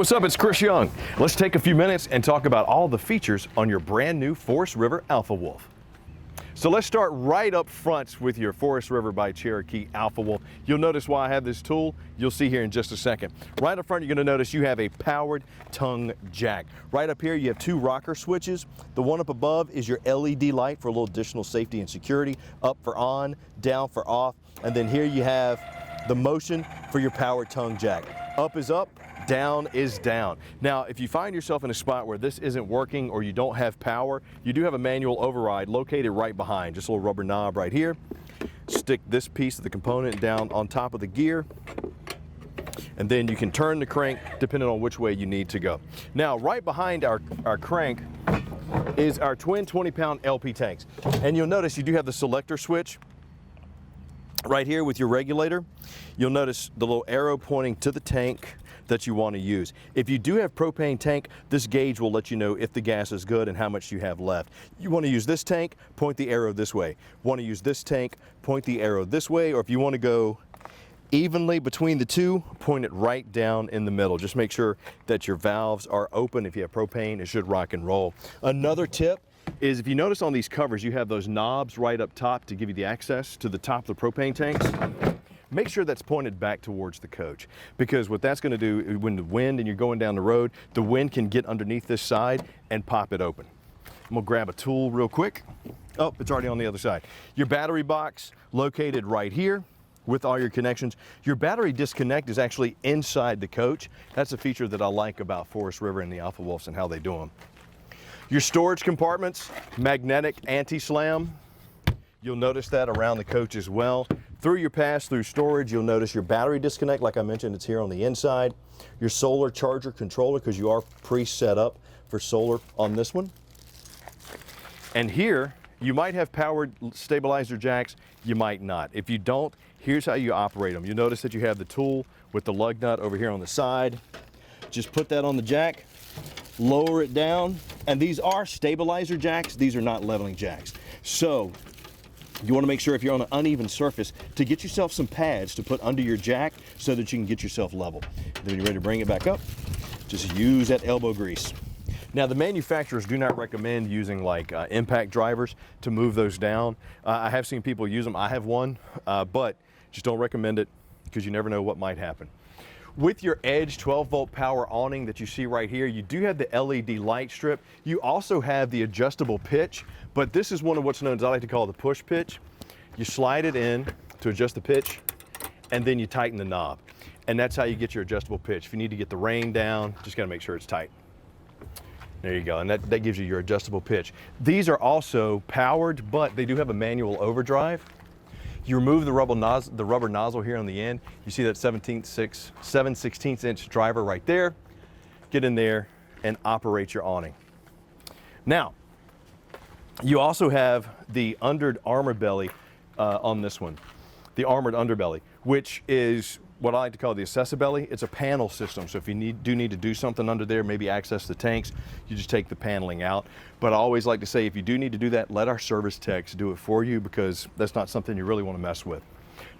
what's up? It's Chris Young. Let's take a few minutes and talk about all the features on your brand new Forest River Alpha Wolf. So let's start right up front with your Forest River by Cherokee Alpha Wolf. You'll notice why I have this tool. You'll see here in just a second. Right up front, you're gonna notice you have a powered tongue jack. Right up here, you have two rocker switches. The one up above is your LED light for a little additional safety and security. Up for on, down for off. And then here you have the motion for your powered tongue jack. Up is up, down is down. Now, if you find yourself in a spot where this isn't working or you don't have power, you do have a manual override located right behind, just a little rubber knob right here. Stick this piece of the component down on top of the gear, and then you can turn the crank depending on which way you need to go. Now, right behind our crank is our twin 20-pound LP tanks. And you'll notice you do have the selector switch right here with your regulator. You'll notice the little arrow pointing to the tank that you want to use. If you do have propane tank, this gauge will let you know if the gas is good and how much you have left. You want to use this tank, point the arrow this way. Want to use this tank, point the arrow this way, or if you want to go evenly between the two, point it right down in the middle. Just make sure that your valves are open. If you have propane, it should rock and roll. Another tip is if you notice on these covers, you have those knobs right up top to give you the access to the top of the propane tanks. Make sure that's pointed back towards the coach, because what that's going to do when the wind and you're going down the road, the wind can get underneath this side and pop it open. I'm gonna grab a tool real quick. Oh, it's already on the other side. Your battery box located right here with all your connections. Your battery disconnect is actually inside the coach. That's a feature that I like about Forest River and the Alpha Wolves and how they do them. Your storage compartments, magnetic anti-slam. You'll notice that around the coach as well. Through your pass-through storage, you'll notice your battery disconnect, like I mentioned, it's here on the inside. Your solar charger controller, because you are pre-set up for solar on this one. And here, you might have powered stabilizer jacks, you might not. If you don't, here's how you operate them. You notice that you have the tool with the lug nut over here on the side. Just put that on the jack, lower it down, and these are stabilizer jacks, these are not leveling jacks. So, you want to make sure if you're on an uneven surface to get yourself some pads to put under your jack so that you can get yourself level. Then when you're ready to bring it back up, just use that elbow grease. Now, the manufacturers do not recommend using like impact drivers to move those down. I have seen people use them. I have one, but just don't recommend it because you never know what might happen. With your Edge 12-volt power awning that you see right here, you do have the LED light strip. You also have the adjustable pitch, but this is one of what's known as, I like to call, the push pitch. You slide it in to adjust the pitch, and then you tighten the knob. And that's how you get your adjustable pitch. If you need to get the rain down, just gotta make sure it's tight. There you go, and that gives you your adjustable pitch. These are also powered, but they do have a manual overdrive. You remove the rubber nozzle here on the end. You see that 7/16 inch driver right there. Get in there and operate your awning. Now, you also have the armored belly on this one, the armored underbelly, which is what I like to call the accessibelly. It's a panel system, so if you do need to do something under there, maybe access the tanks, you just take the paneling out. But I always like to say, if you do need to do that, let our service techs do it for you, because that's not something you really want to mess with.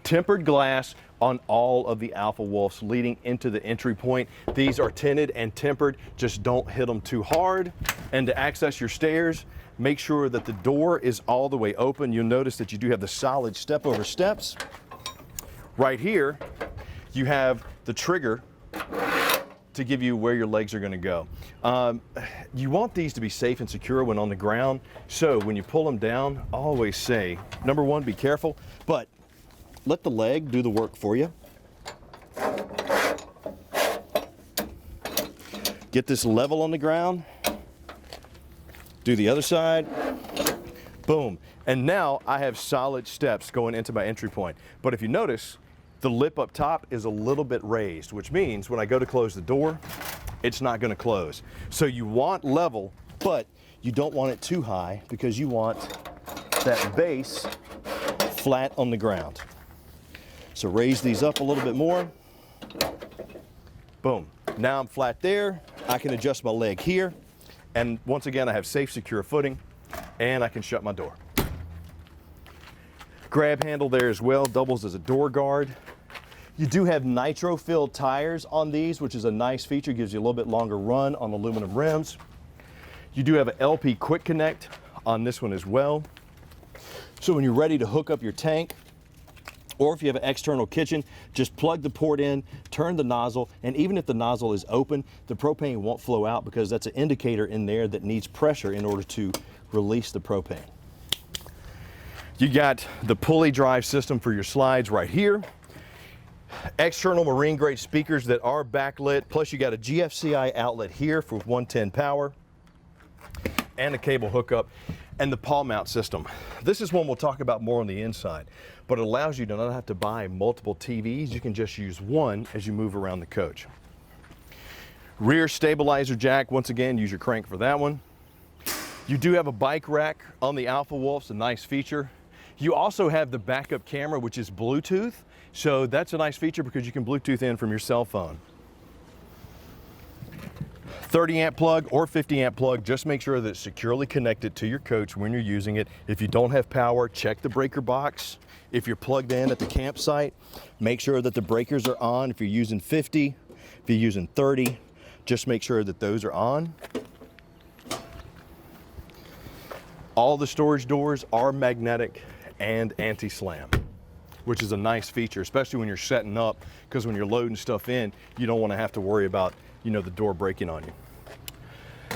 Tempered glass on all of the Alpha Wolves leading into the entry point. These are tinted and tempered, just don't hit them too hard. And to access your stairs, make sure that the door is all the way open. You'll notice that you do have the solid step over steps. Right here, you have the trigger to give you where your legs are going to go. You want these to be safe and secure when on the ground. So when you pull them down, I always say, number one, be careful, but let the leg do the work for you. Get this level on the ground. Do the other side. Boom. And now I have solid steps going into my entry point. But if you notice, the lip up top is a little bit raised, which means when I go to close the door, it's not going to close. So you want level, but you don't want it too high, because you want that base flat on the ground. So raise these up a little bit more. Boom. Now I'm flat there. I can adjust my leg here. And once again, I have safe, secure footing, and I can shut my door. Grab handle there as well, doubles as a door guard. You do have nitro-filled tires on these, which is a nice feature, gives you a little bit longer run on aluminum rims. You do have an LP Quick Connect on this one as well. So when you're ready to hook up your tank, or if you have an external kitchen, just plug the port in, turn the nozzle, and even if the nozzle is open, the propane won't flow out because that's an indicator in there that needs pressure in order to release the propane. You got the pulley drive system for your slides right here. External marine grade speakers that are backlit, plus you got a GFCI outlet here for 110 power and a cable hookup and the pawl mount system. This is one we'll talk about more on the inside, but it allows you to not have to buy multiple TVs. You can just use one as you move around the coach. Rear stabilizer jack, once again, use your crank for that one. You do have a bike rack on the Alfa Wolf, it's a nice feature. You also have the backup camera, which is Bluetooth. So that's a nice feature because you can Bluetooth in from your cell phone. 30 amp plug or 50 amp plug, just make sure that it's securely connected to your coach when you're using it. If you don't have power, check the breaker box. If you're plugged in at the campsite, make sure that the breakers are on. If you're using 50, if you're using 30, just make sure that those are on. All the storage doors are magnetic and anti-slam, which is a nice feature, especially when you're setting up, because when you're loading stuff in, you don't want to have to worry about, the door breaking on you.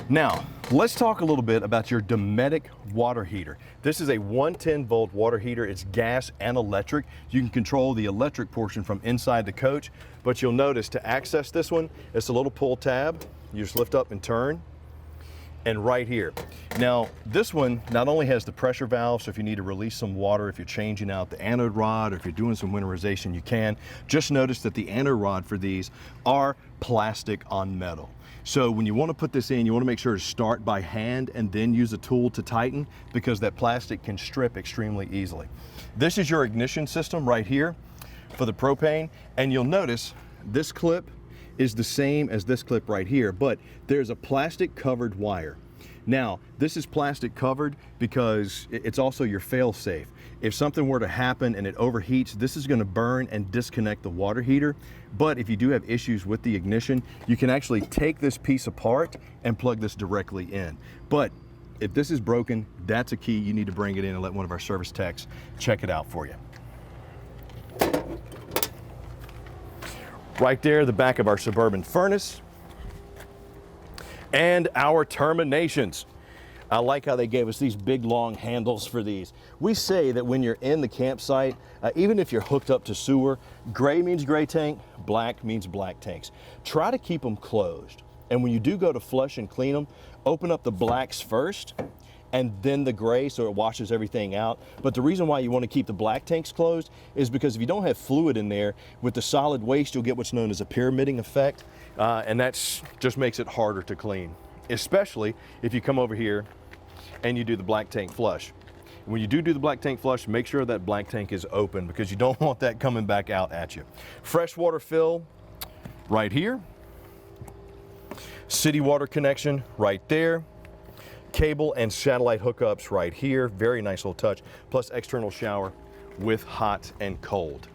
Now, let's talk a little bit about your Dometic water heater. This is a 110 volt water heater. It's gas and electric. You can control the electric portion from inside the coach, but you'll notice to access this one, it's a little pull tab. You just lift up and turn. And right here. Now, this one not only has the pressure valve, so if you need to release some water, if you're changing out the anode rod, or if you're doing some winterization, you can. Just notice that the anode rod for these are plastic on metal. So when you want to put this in, you want to make sure to start by hand and then use a tool to tighten, because that plastic can strip extremely easily. This is your ignition system right here for the propane, and you'll notice this clip is the same as this clip right here, but there's a plastic covered wire. Now, this is plastic covered because it's also your fail safe. If something were to happen and it overheats, this is gonna burn and disconnect the water heater. But if you do have issues with the ignition, you can actually take this piece apart and plug this directly in. But if this is broken, that's a key. You need to bring it in and let one of our service techs check it out for you. Right there, the back of our Suburban furnace. And our terminations. I like how they gave us these big long handles for these. We say that when you're in the campsite, even if you're hooked up to sewer, gray means gray tank, black means black tanks. Try to keep them closed. And when you do go to flush and clean them, open up the blacks first and then the gray so it washes everything out. But the reason why you want to keep the black tanks closed is because if you don't have fluid in there, with the solid waste, you'll get what's known as a pyramiding effect. And that's just makes it harder to clean, especially if you come over here and you do the black tank flush. When you do the black tank flush, make sure that black tank is open because you don't want that coming back out at you. Freshwater fill right here. City water connection right there. Cable and satellite hookups right here. Very nice little touch. Plus external shower with hot and cold.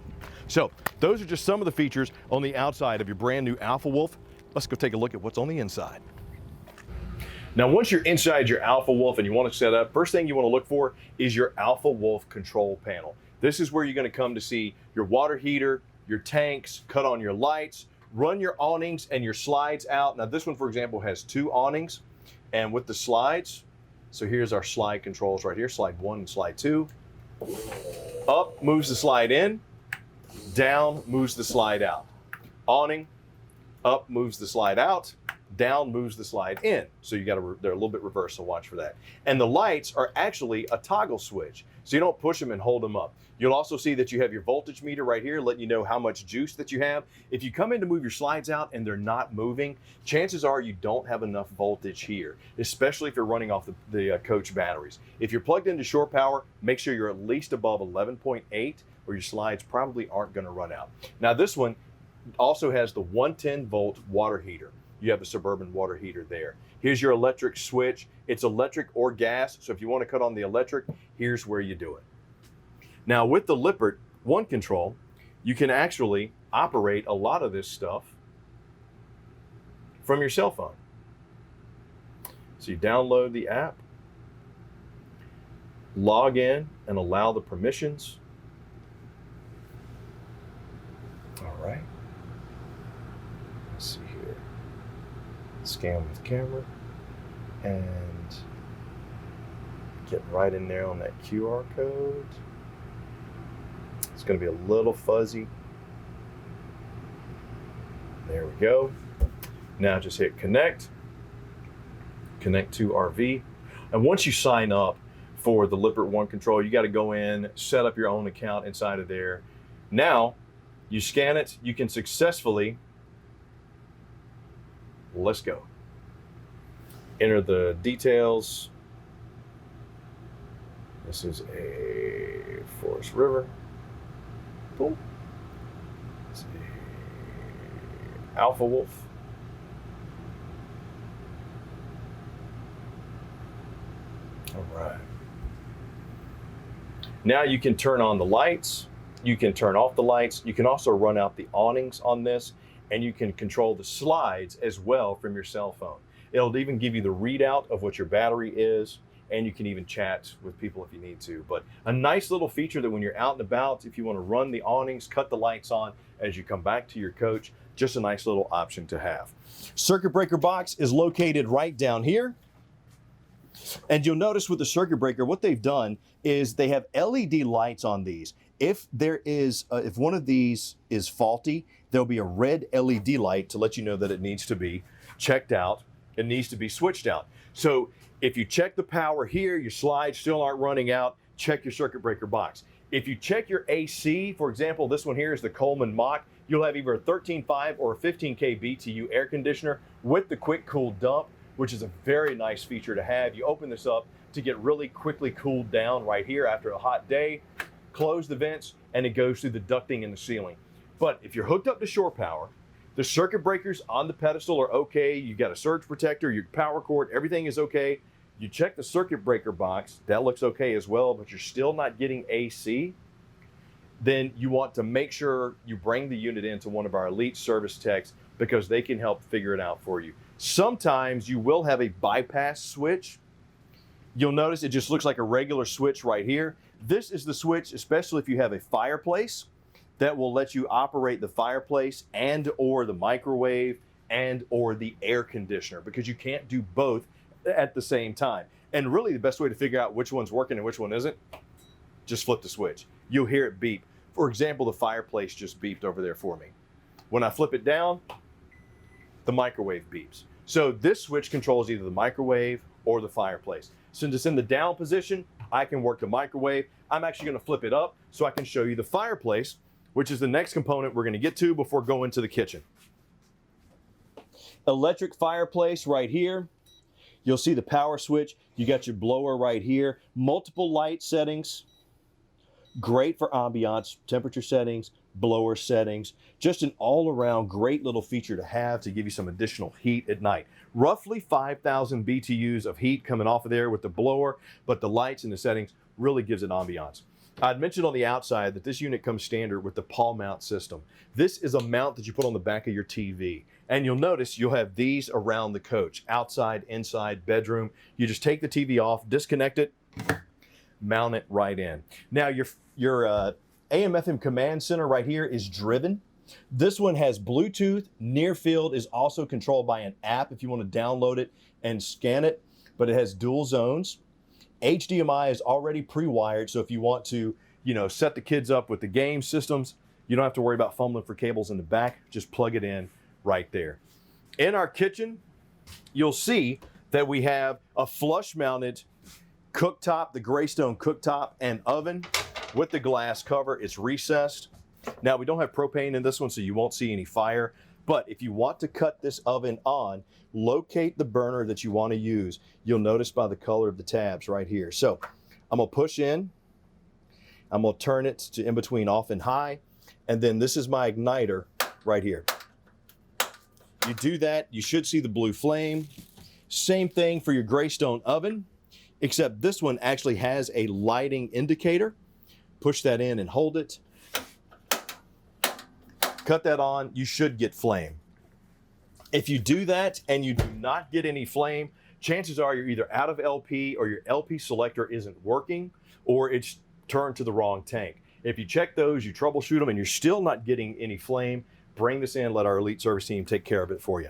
So those are just some of the features on the outside of your brand new Alfa Wolf. Let's go take a look at what's on the inside. Now, once you're inside your Alfa Wolf and you want to set up, first thing you want to look for is your Alfa Wolf control panel. This is where you're going to come to see your water heater, your tanks, cut on your lights, run your awnings and your slides out. Now, this one, for example, has 2 awnings. And with the slides, so here's our slide controls right here, slide 1 and slide 2. Up moves the slide in, down moves the slide out. Awning, up moves the slide out, down moves the slide in. So you got to, they're a little bit reversed, so watch for that. And the lights are actually a toggle switch, so you don't push them and hold them up. You'll also see that you have your voltage meter right here, letting you know how much juice that you have. If you come in to move your slides out and they're not moving, chances are you don't have enough voltage here, especially if you're running off the coach batteries. If you're plugged into shore power, make sure you're at least above 11.8 or your slides probably aren't going to run out. Now, this one also has the 110 volt water heater. You have a Suburban water heater there. Here's your electric switch. It's electric or gas, so if you want to cut on the electric, here's where you do it. Now, with the Lippert One Control, you can actually operate a lot of this stuff from your cell phone. So you download the app, log in and allow the permissions. All right. Let's see here. Scan with camera and get right in there on that QR code. It's going to be a little fuzzy. There we go. Now just hit connect. Connect to RV. And once you sign up for the Lippert One Control, you got to go in, set up your own account inside of there. Now you scan it, you can successfully, let's go. Enter the details. This is a Forest River. Boom. It's a Alpha Wolf. All right. Now you can turn on the lights. You can turn off the lights. You can also run out the awnings on this, and you can control the slides as well from your cell phone. It'll even give you the readout of what your battery is, and you can even chat with people if you need to. But a nice little feature that when you're out and about, if you want to run the awnings, cut the lights on as you come back to your coach, just a nice little option to have. Circuit breaker box is located right down here. And you'll notice with the circuit breaker, what they've done is they have LED lights on these. If if one of these is faulty, there'll be a red LED light to let you know that it needs to be checked out. It needs to be switched out. So if you check the power here, your slides still aren't running out, check your circuit breaker box. If you check your AC, for example, this one here is the Coleman Mach, you'll have either a 13.5 or a 15K BTU air conditioner with the quick cool dump, which is a very nice feature to have. You open this up to get really quickly cooled down right here after a hot day, close the vents, and it goes through the ducting in the ceiling. But if you're hooked up to shore power, the circuit breakers on the pedestal are okay. You got a surge protector, your power cord, everything is okay. You check the circuit breaker box, that looks okay as well, but you're still not getting AC. Then you want to make sure you bring the unit into one of our elite service techs because they can help figure it out for you. Sometimes you will have a bypass switch. You'll notice it just looks like a regular switch right here. This is the switch, especially if you have a fireplace, that will let you operate the fireplace and or the microwave and or the air conditioner, because you can't do both at the same time. And really the best way to figure out which one's working and which one isn't, just flip the switch. You'll hear it beep. For example, the fireplace just beeped over there for me. When I flip it down, the microwave beeps. So this switch controls either the microwave or the fireplace. Since it's in the down position, I can work the microwave. I'm actually going to flip it up so I can show you the fireplace, which is the next component we're going to get to before going to the kitchen. Electric fireplace right here. You'll see the power switch. You got your blower right here. Multiple light settings. Great for ambiance, temperature settings, blower settings. Just an all-around great little feature to have to give you some additional heat at night. Roughly 5,000 BTUs of heat coming off of there with the blower, but the lights and the settings really gives it ambiance. I'd mentioned on the outside that this unit comes standard with the Paul mount system. This is a mount that you put on the back of your TV. And you'll notice you'll have these around the coach, outside, inside, bedroom. You just take the TV off, disconnect it, mount it right in. Now your AM/FM command center right here is driven. This one has Bluetooth. Near field is also controlled by an app if you want to download it and scan it, but it has dual zones. HDMI is already pre-wired, so if you want to, set the kids up with the game systems, you don't have to worry about fumbling for cables in the back. Just plug it in right there. In our kitchen, you'll see that we have a flush-mounted cooktop, the Greystone cooktop and oven with the glass cover. It's recessed. Now, we don't have propane in this one, so you won't see any fire. But if you want to cut this oven on, locate the burner that you want to use. You'll notice by the color of the tabs right here. So I'm going to push in. I'm going to turn it to in between off and high. And then this is my igniter right here. You do that, you should see the blue flame. Same thing for your Greystone oven, except this one actually has a lighting indicator. Push that in and hold it. cut that on, you should get flame. If you do that and you do not get any flame, chances are you're either out of LP or your LP selector isn't working or it's turned to the wrong tank. If you check those, you troubleshoot them, and you're still not getting any flame, bring this in, let our elite service team take care of it for you.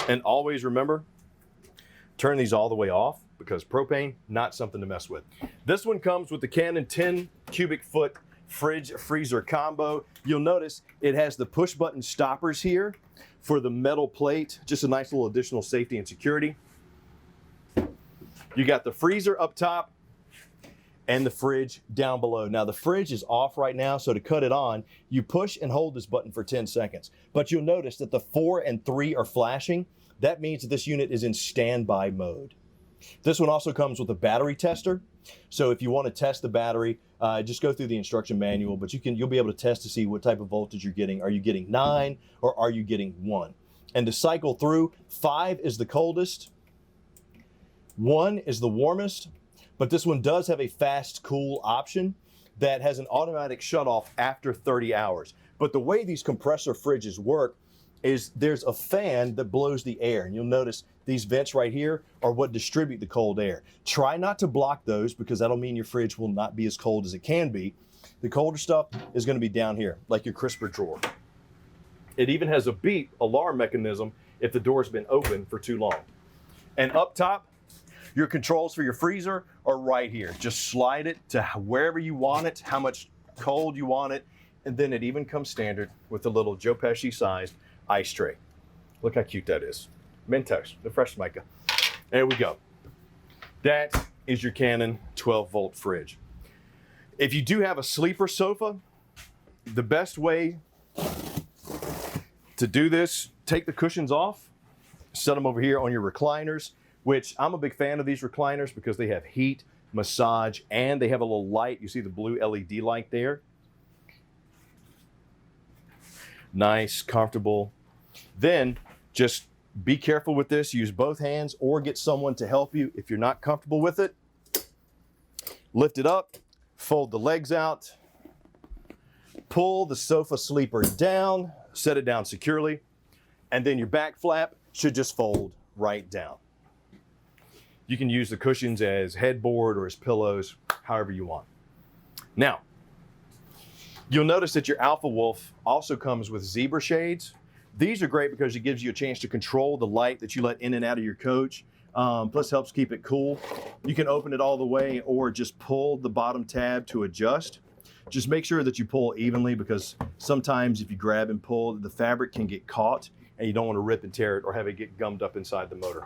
And always remember, turn these all the way off because propane, not something to mess with. This one comes with the Canon 10 cubic foot fridge freezer combo. You'll notice it has the push button stoppers here for the metal plate, just a nice little additional safety and security. You got the freezer up top and the fridge down below. Now the fridge is off right now, so to cut it on, you push and hold this button for 10 seconds. But you'll notice that the 4 and 3 are flashing. That means that this unit is in standby mode. This one also comes with a battery tester. So if you want to test the battery, just go through the instruction manual, but you'll be able to test to see what type of voltage you're getting. Are you getting 9 or are you getting 1? And to cycle through, 5 is the coldest, 1 is the warmest, but this one does have a fast cool option that has an automatic shut off after 30 hours. But the way these compressor fridges work is there's a fan that blows the air, and you'll notice these vents right here are what distribute the cold air. Try not to block those because that'll mean your fridge will not be as cold as it can be. The colder stuff is going to be down here, like your crisper drawer. It even has a beep alarm mechanism if the door's been open for too long. And up top, your controls for your freezer are right here. Just slide it to wherever you want it, how much cold you want it, and then it even comes standard with a little Joe Pesci sized ice tray. Look how cute that is. Mentos, the fresh mica. There we go. That is your Canon 12-volt fridge. If you do have a sleeper sofa, the best way to do this, take the cushions off, set them over here on your recliners, which I'm a big fan of these recliners because they have heat, massage, and they have a little light. You see the blue LED light there. Nice, comfortable. Then just be careful with this. Use both hands or get someone to help you if you're not comfortable with it. Lift it up, fold the legs out, pull the sofa sleeper down, set it down securely, and then your back flap should just fold right down. You can use the cushions as headboard or as pillows, however you want. Now, you'll notice that your Alpha Wolf also comes with zebra shades. These are great because it gives you a chance to control the light that you let in and out of your coach, plus helps keep it cool. You can open it all the way or just pull the bottom tab to adjust. Just make sure that you pull evenly because sometimes if you grab and pull, the fabric can get caught and you don't want to rip and tear it or have it get gummed up inside the motor.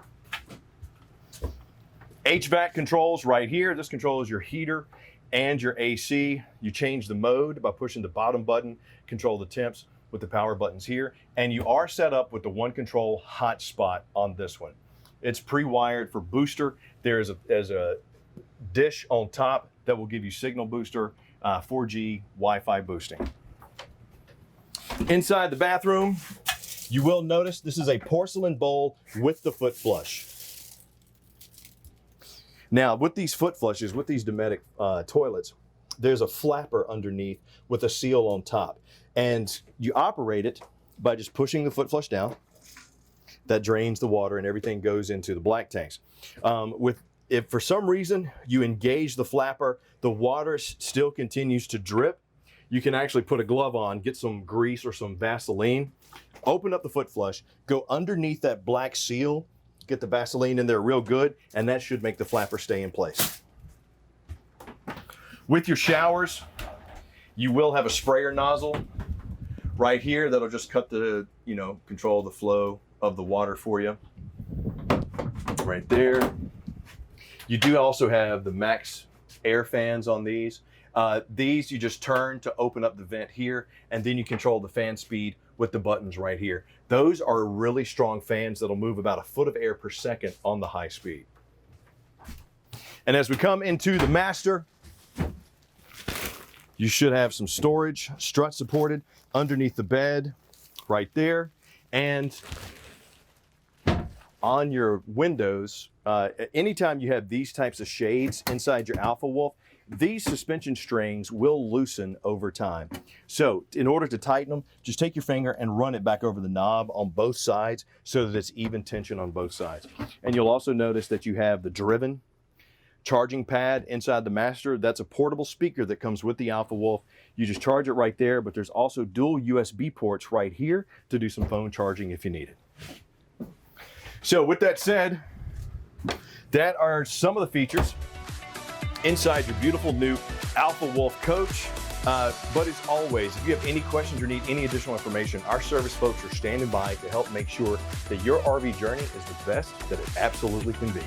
HVAC controls right here. This controls your heater and your AC. You change the mode by pushing the bottom button, control the temps with the power buttons here. And you are set up with the One Control hotspot on this one. It's pre-wired for booster. There's a dish on top that will give you signal booster, 4G Wi-Fi boosting. Inside the bathroom, you will notice this is a porcelain bowl with the foot flush. Now, with these foot flushes, with these Dometic toilets, there's a flapper underneath with a seal on top. And you operate it by just pushing the foot flush down. That drains the water and everything goes into the black tanks. If for some reason you engage the flapper, the water still continues to drip, you can actually put a glove on, get some grease or some Vaseline, open up the foot flush, go underneath that black seal, get the Vaseline in there real good, and that should make the flapper stay in place. With your showers, you will have a sprayer nozzle right here that'll just cut the, control the flow of the water for you. Right there. You do also have the Max air fans on these. These you just turn to open up the vent here, and then you control the fan speed with the buttons right here. Those are really strong fans that'll move about a foot of air per second on the high speed. And as we come into the master, you should have some storage, strut supported, underneath the bed, right there. And on your windows, Anytime you have these types of shades inside your Alpha Wolf, these suspension strings will loosen over time. So in order to tighten them, just take your finger and run it back over the knob on both sides so that it's even tension on both sides. And you'll also notice that you have the Driven charging pad inside the Master. That's a portable speaker that comes with the Alpha Wolf. You just charge it right there, but there's also dual USB ports right here to do some phone charging if you need it. So with that said, that are some of the features inside your beautiful new Alpha Wolf coach. But as always, if you have any questions or need any additional information, our service folks are standing by to help make sure that your RV journey is the best that it absolutely can be.